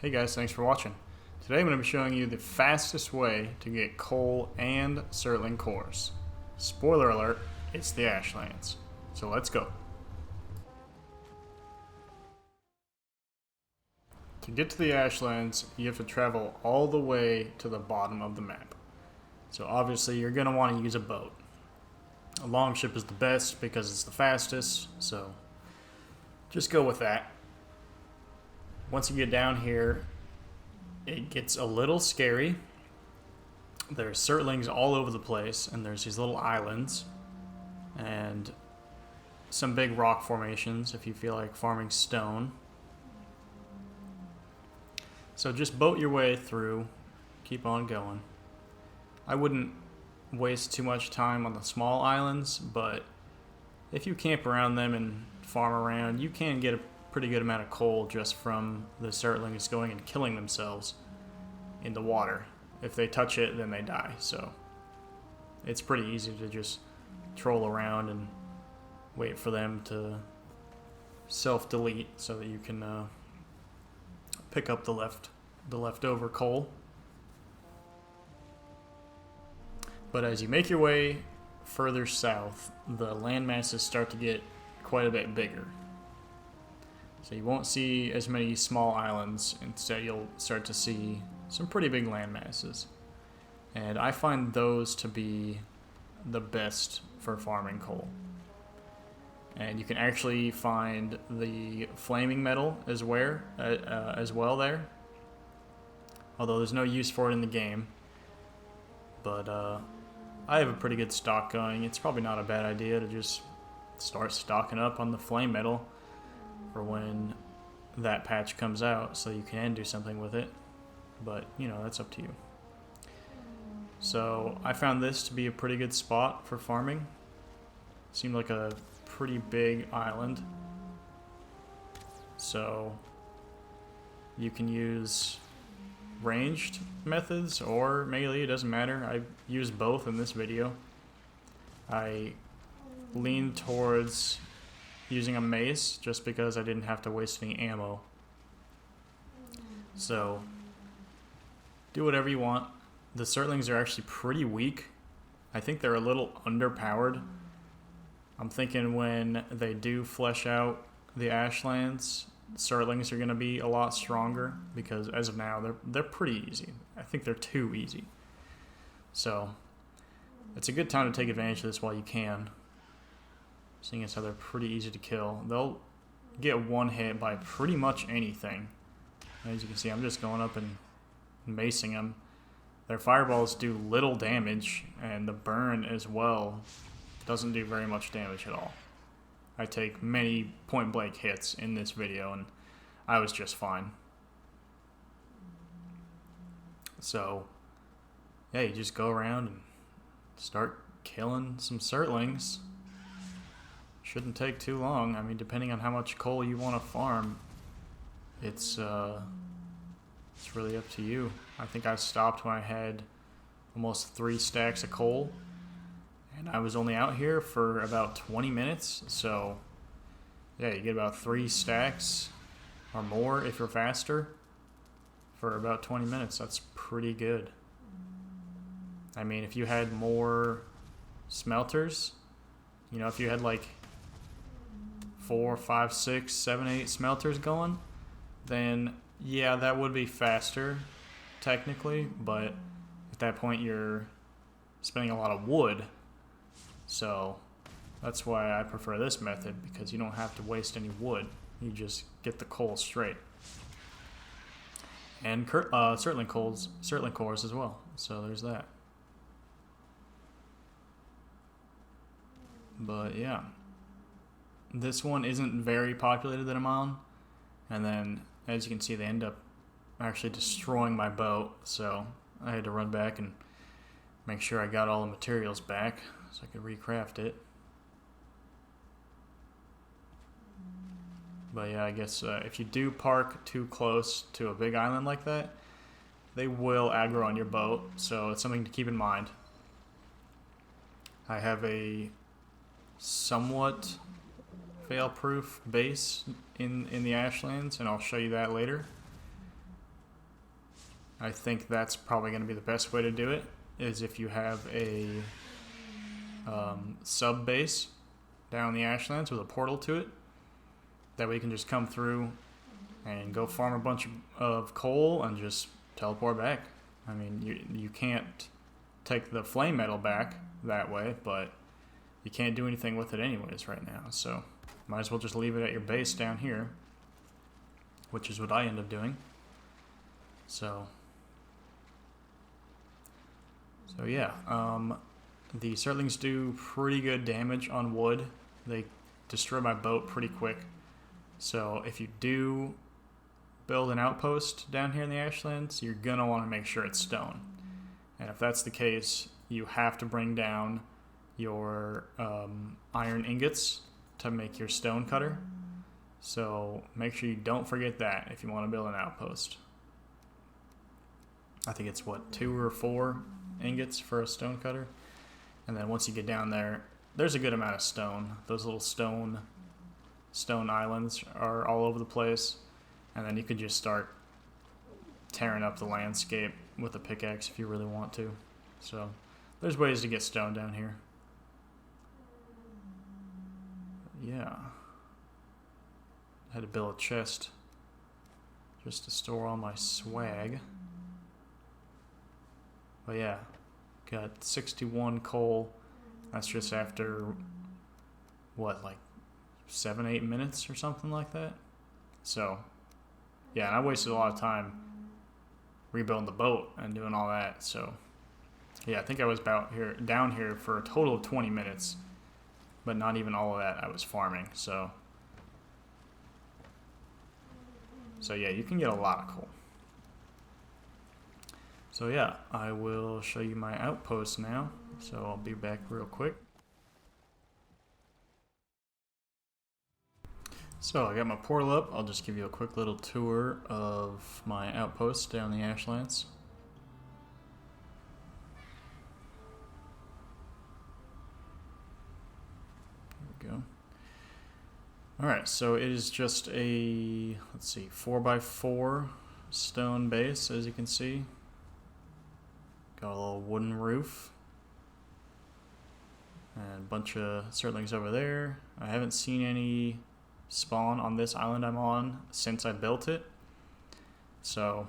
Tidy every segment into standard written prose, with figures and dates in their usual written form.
Hey guys, thanks for watching. Today I'm going to be showing you the fastest way to get coal and Surtling cores. Spoiler alert, it's the Ashlands. So let's go. To get to the Ashlands, you have to travel all the way to the bottom of the map. So obviously you're going to want to use a boat. A longship is the best because it's the fastest, so just go with that. Once you get down here, it gets a little scary. There's Surtlings all over the place, and there's these little islands and some big rock formations if you feel like farming stone. So just boat your way through, keep on going. I wouldn't waste too much time on the small islands, but if you camp around them and farm around, you can get a pretty good amount of coal just from the Surtlings going and killing themselves in the water. If they touch it, then they die. So it's pretty easy to just troll around and wait for them to self-delete so that you can pick up the leftover coal. But as you make your way further south, the land masses start to get quite a bit bigger. So you won't see as many small islands. Instead, you'll start to see some pretty big land masses. And I find those to be the best for farming coal. And you can actually find the flaming metal as well there. Although there's no use for it in the game. But I have a pretty good stock going. It's probably not a bad idea to just start stocking up on the flame metal for when that patch comes out, so you can do something with it. But, you know, that's up to you. So I found this to be a pretty good spot for farming. Seemed like a pretty big island. So you can use ranged methods or melee, it doesn't matter. I used both in this video. I leaned towards using a mace just because I didn't have to waste any ammo. So do whatever you want. The Surtlings are actually pretty weak. I think they're a little underpowered. I'm thinking when they do flesh out the Ashlands, Surtlings are going to be a lot stronger because as of now they're pretty easy. I think they're too easy. So it's a good time to take advantage of this while you can, seeing as how they're pretty easy to kill. They'll get one hit by pretty much anything. As you can see, I'm just going up and macing them. Their fireballs do little damage, and the burn as well doesn't do very much damage at all. I take many point blank hits in this video, and I was just fine. So yeah, you just go around and start killing some Surtlings. Shouldn't take too long. I mean, depending on how much coal you want to farm, it's really up to you. I think I stopped when I had almost 3 stacks of coal, and I was only out here for about 20 minutes. So yeah, you get about 3 stacks or more if you're faster for about 20 minutes. That's pretty good. I mean, if you had more smelters, you know, if you had like 4, 5, 6, 7, 8 smelters going, then yeah, that would be faster technically, but at that point you're spending a lot of wood. So that's why I prefer this method, because you don't have to waste any wood. You just get the coal straight. And Surtling cores as well. So there's that. But yeah, this one isn't very populated that I'm on, and then as you can see, they end up actually destroying my boat, so I had to run back and make sure I got all the materials back so I could recraft it. But yeah, I guess if you do park too close to a big island like that, they will aggro on your boat, so it's something to keep in mind. I have a somewhat fail-proof base in the Ashlands, and I'll show you that later. I think that's probably going to be the best way to do it, is if you have a sub base down in the Ashlands with a portal to it. That way you can just come through and go farm a bunch of coal and just teleport back. I mean, you can't take the flame metal back that way, but you can't do anything with it anyways right now. So might as well just leave it at your base down here, which is what I end up doing. So yeah, the Surtlings do pretty good damage on wood. They destroy my boat pretty quick. So if you do build an outpost down here in the Ashlands, you're going to want to make sure it's stone. And if that's the case, you have to bring down your iron ingots to make your stone cutter. So make sure you don't forget that if you want to build an outpost. I think it's 2 or 4 ingots for a stone cutter. And then once you get down there, there's a good amount of stone. Those little stone islands are all over the place. And then you could just start tearing up the landscape with a pickaxe if you really want to. So there's ways to get stone down here. Yeah. I had to build a chest just to store all my swag. But yeah, got 61 coal. That's just after, like 7-8 minutes or something like that. So, yeah, and I wasted a lot of time rebuilding the boat and doing all that. So, yeah, I think I was down here for a total of 20 minutes. But not even all of that I was farming. So yeah, you can get a lot of coal. So yeah, I will show you my outpost now. So I'll be back real quick. So I got my portal up. I'll just give you a quick little tour of my outpost down the Ashlands. There we go. Alright, so it is just a, 4x4 stone base, as you can see. Got a little wooden roof. And a bunch of Surtlings over there. I haven't seen any spawn on this island I'm on since I built it. So,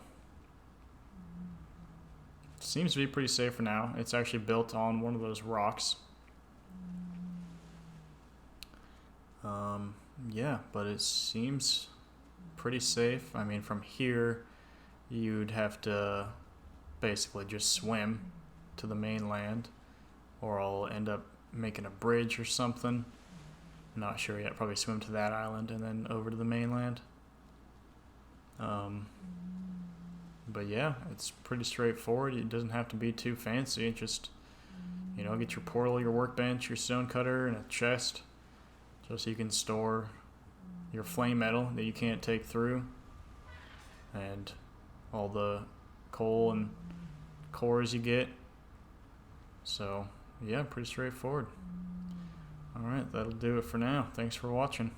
seems to be pretty safe for now. It's actually built on one of those rocks. Yeah, but it seems pretty safe. I mean, from here, you'd have to basically just swim to the mainland, or I'll end up making a bridge or something. I'm not sure yet. Probably swim to that island and then over to the mainland. But yeah, it's pretty straightforward. It doesn't have to be too fancy. It just, get your portal, your workbench, your stone cutter, and a chest, just so you can store your flame metal that you can't take through, and all the coal and cores you get. So yeah, pretty straightforward. Alright, that'll do it for now. Thanks for watching.